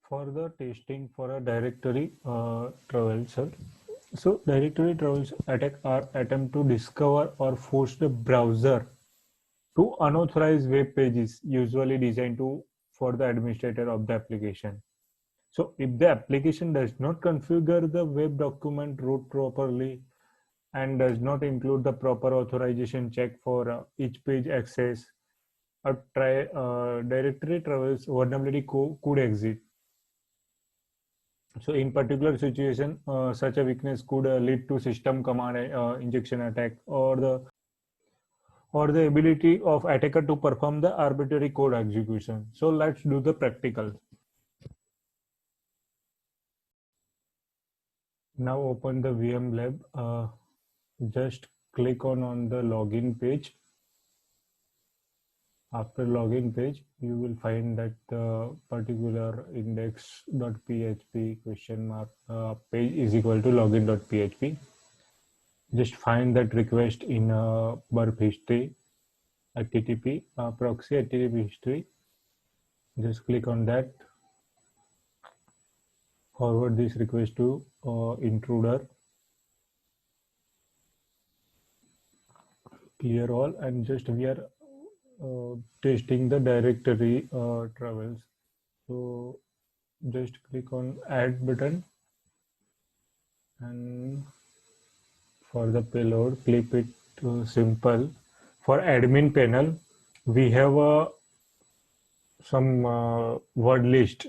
For the testing for a directory traversal, so directory traversal attack are attempt to discover or force the browser to unauthorized web pages, usually designed to for the administrator of the application. So if the application does not configure the web document root properly and does not include the proper authorization check for each page access, a directory traverse vulnerability could exist. So in particular situation, such a weakness could lead to system command injection attack or the ability of attacker to perform the arbitrary code execution. So let's do the practical. Now open the VM lab. Just click on the login page. After login page, you will find that the particular index.php question mark page is equal to login.php. Just find that request in burp history, HTTP proxy HTTP history. Just click on that. Forward this request to intruder. Clear all, and just we are testing the directory travels. So just click on add button, and for the payload clip it to simple. For admin panel we have some word list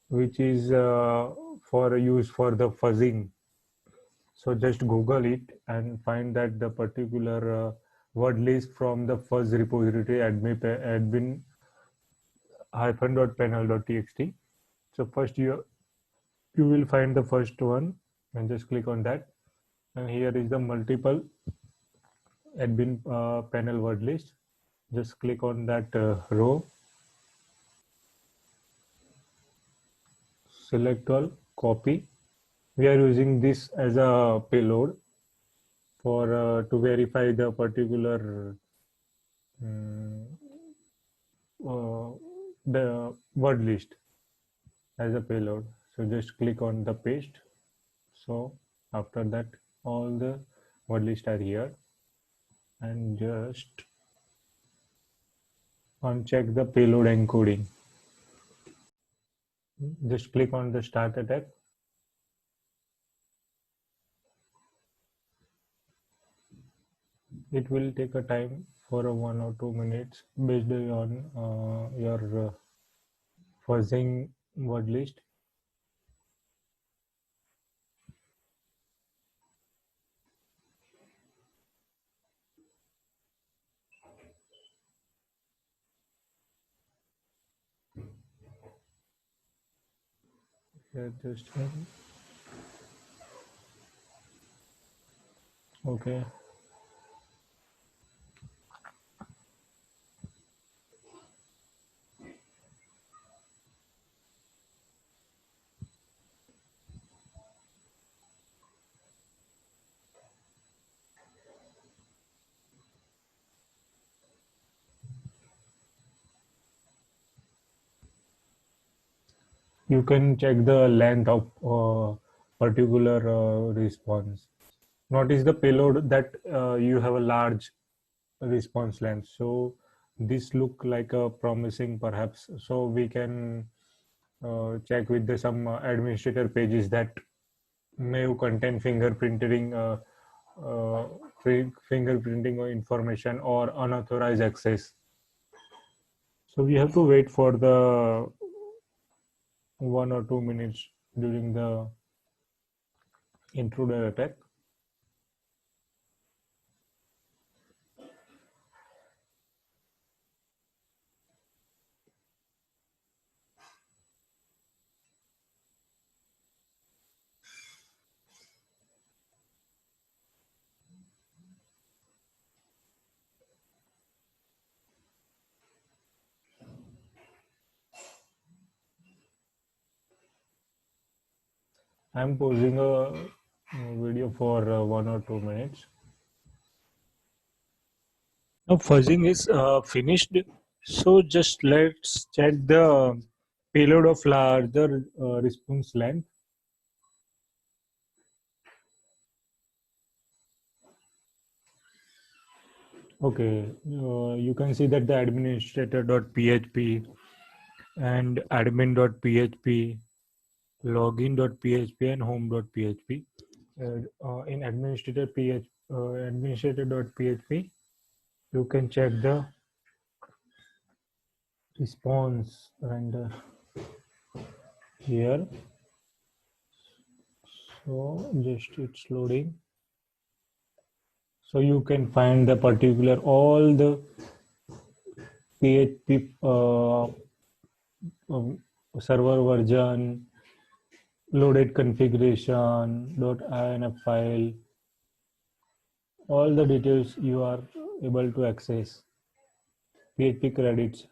which is for use for the fuzzing. So just Google it and find that the particular word list from the fuzz repository admin -panel.txt. So first you will find the first one and just click on that. And here is the multiple admin panel word list. Just click on that row, select all, copy. We are using this as a payload for to verify the particular um, the word list as a payload. So just click on the paste. So after that, all the word list are here, and just uncheck the payload encoding. Just click on the start attack. It will take a time for a 1 or 2 minutes based on your fuzzing word list. Here just okay. You can check the length of particular response. Notice the payload that you have a large response length. So this look like a promising perhaps. So we can check with the some administrator pages that may contain uh, fingerprinting or information or unauthorized access. So we have to wait for the 1 or 2 minutes during the intruder attack. I'm posing a video for 1 or 2 minutes. Now fuzzing is finished. So just let's check the payload of larger response length. Okay, you can see that the administrator.php and admin.php, login.php and home.php. In administrator.php, you can check the response render here. So just it's loading. So you can find the particular all the PHP server version, loaded configuration, .inf file, all the details you are able to access. PHP credits.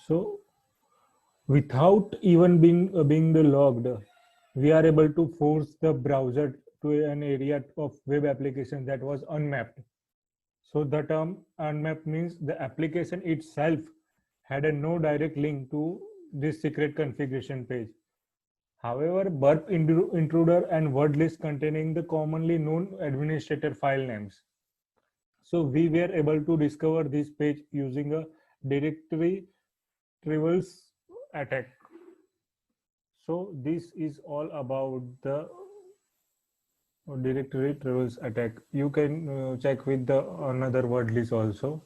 So without even being the logged, we are able to force the browser to an area of web application that was unmapped. So the term unmapped means the application itself had a no direct link to this secret configuration page. However, burp intruder and word list containing the commonly known administrator file names. So we were able to discover this page using a directory traverse attack. So this is all about the directory traverse attack. You can check with the another word list also.